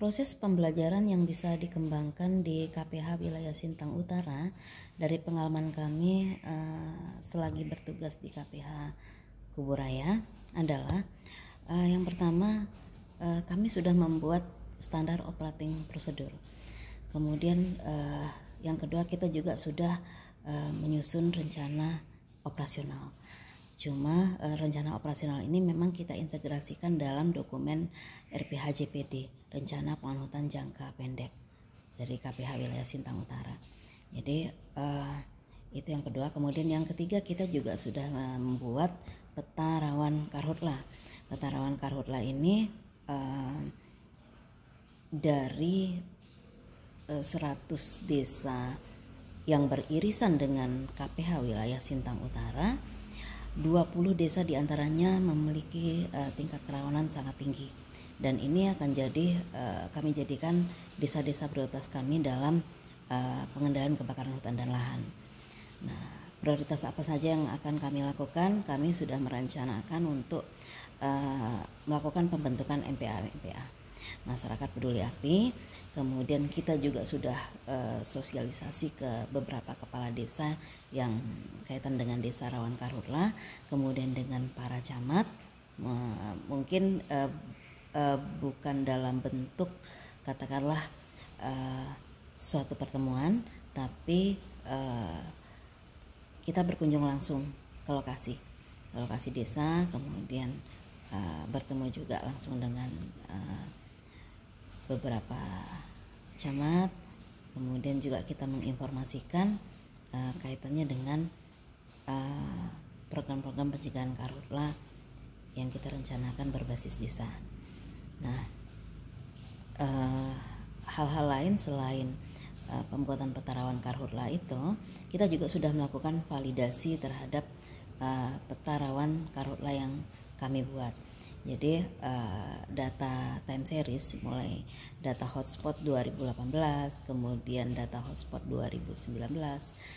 Proses pembelajaran yang bisa dikembangkan di KPH Wilayah Sintang Utara dari pengalaman kami selagi bertugas di KPH Kuburaya adalah yang pertama, kami sudah membuat standar operating procedure. Kemudian yang kedua, kita juga sudah menyusun rencana operasional. Cuma rencana operasional ini memang kita integrasikan dalam dokumen RPHJPD, Rencana Pengelolaan Jangka Pendek dari KPH Wilayah Sintang Utara. Jadi itu yang kedua. Kemudian yang ketiga, kita juga sudah membuat peta rawan karhutla. Peta rawan karhutla ini dari 100 desa yang beririsan dengan KPH Wilayah Sintang Utara, 20 desa diantaranya memiliki tingkat kerawanan sangat tinggi, dan ini akan jadi kami jadikan desa-desa prioritas kami dalam pengendalian kebakaran hutan dan lahan. Nah, prioritas apa saja yang akan kami lakukan? Kami sudah merencanakan untuk melakukan pembentukan MPA, masyarakat peduli api. Kemudian kita juga sudah sosialisasi ke beberapa kepala desa yang kaitan dengan desa rawan karhutla, kemudian dengan para camat, mungkin bukan dalam bentuk katakanlah suatu pertemuan, tapi kita berkunjung langsung ke lokasi desa, kemudian bertemu juga langsung dengan beberapa camat, kemudian juga kita menginformasikan kaitannya dengan program-program pencegahan karhutla yang kita rencanakan berbasis desa. Nah, hal-hal lain selain pembuatan peta rawan karhutla itu, kita juga sudah melakukan validasi terhadap peta rawan karhutla yang kami buat. Jadi data time series mulai data hotspot 2018, kemudian data hotspot 2019,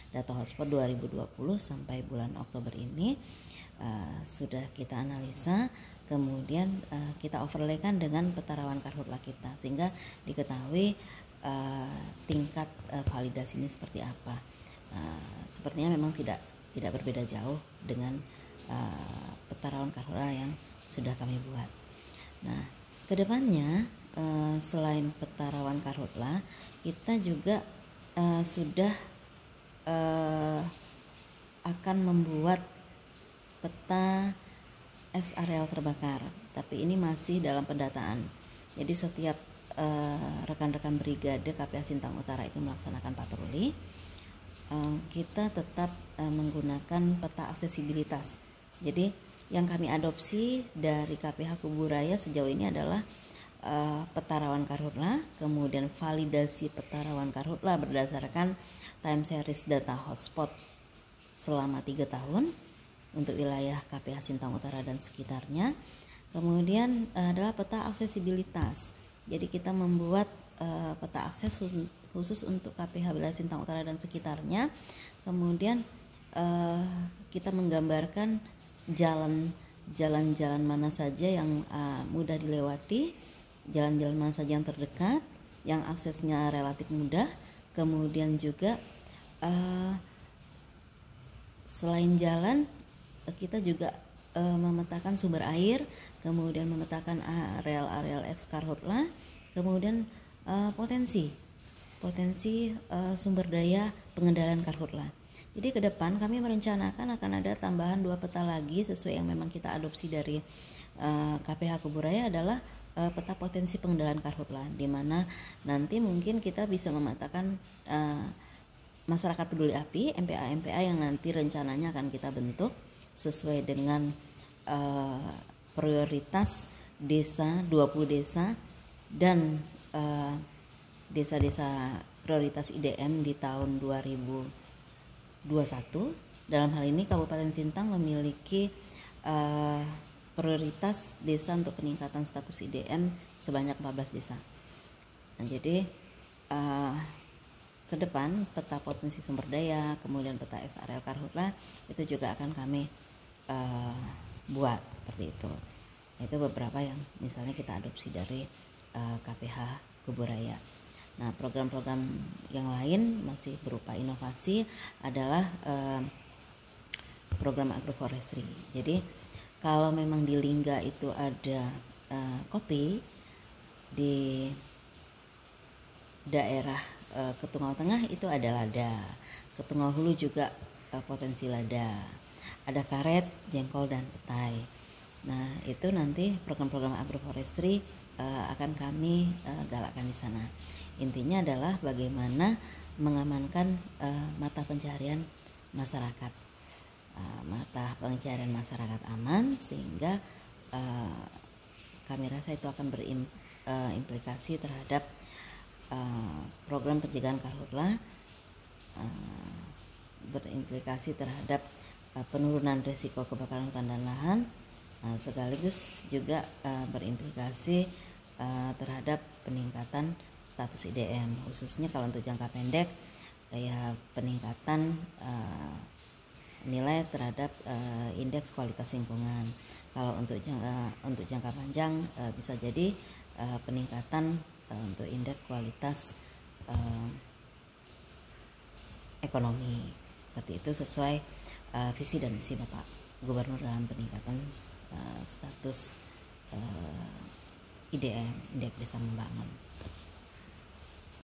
data hotspot 2020 sampai bulan Oktober ini sudah kita analisa, kemudian kita overlaykan dengan peta rawan karhutla kita sehingga diketahui tingkat validasi ini seperti apa. Sepertinya memang tidak berbeda jauh dengan peta rawan karhutla yang sudah kami buat. Nah, kedepannya selain peta rawan karhutla, kita juga sudah akan membuat peta eks areal terbakar, tapi ini masih dalam pendataan. Jadi setiap rekan-rekan brigade KPH Sintang Utara itu melaksanakan patroli, kita tetap menggunakan peta aksesibilitas. Jadi yang kami adopsi dari KPH Kuburaya sejauh ini adalah peta rawan karhutla, kemudian validasi peta rawan karhutla berdasarkan time series data hotspot selama 3 tahun untuk wilayah KPH Sintang Utara dan sekitarnya. Kemudian adalah peta aksesibilitas. Jadi kita membuat peta akses khusus untuk KPH wilayah Sintang Utara dan sekitarnya. Kemudian kita menggambarkan jalan-jalan mana saja yang mudah dilewati, jalan-jalan mana saja yang terdekat, yang aksesnya relatif mudah. Kemudian juga selain jalan, kita juga memetakan sumber air, kemudian memetakan areal-areal eks karhutla, kemudian potensi sumber daya pengendalian karhutla. Jadi ke depan kami merencanakan akan ada tambahan 2 peta lagi sesuai yang memang kita adopsi dari KPH Kuburaya adalah peta potensi pengendalian karhutla, di mana nanti mungkin kita bisa memetakan masyarakat peduli api, MPA yang nanti rencananya akan kita bentuk sesuai dengan prioritas desa, 20 desa dan desa-desa prioritas IDM di tahun 2021. Dalam hal ini Kabupaten Sintang memiliki prioritas desa untuk peningkatan status IDM sebanyak 14 desa. Nah, jadi ke depan peta potensi sumber daya, kemudian peta eks areal karhutla itu juga akan kami buat seperti itu. Itu beberapa yang misalnya kita adopsi dari KPH Kuburaya. Nah, program-program yang lain masih berupa inovasi adalah program agroforestry. Jadi kalau memang di Lingga itu ada kopi, di daerah Ketungau Tengah itu ada lada, Ketungau Hulu juga potensi lada, ada karet, jengkol, dan petai. Nah, itu nanti program-program agroforestry akan kami galakkan di sana. Intinya adalah bagaimana mengamankan mata pencaharian masyarakat, mata pencaharian masyarakat aman, sehingga kami rasa itu akan berimplikasi terhadap program pencegahan karhutla, berimplikasi terhadap penurunan risiko kebakaran hutan dan lahan, sekaligus juga berimplikasi terhadap peningkatan status IDM, khususnya kalau untuk jangka pendek ya peningkatan nilai terhadap indeks kualitas lingkungan. Kalau untuk jangka panjang bisa jadi peningkatan untuk indeks kualitas ekonomi. Seperti itu sesuai visi dan misi Bapak Gubernur dalam peningkatan status IDM, Indeks Desa Membangun.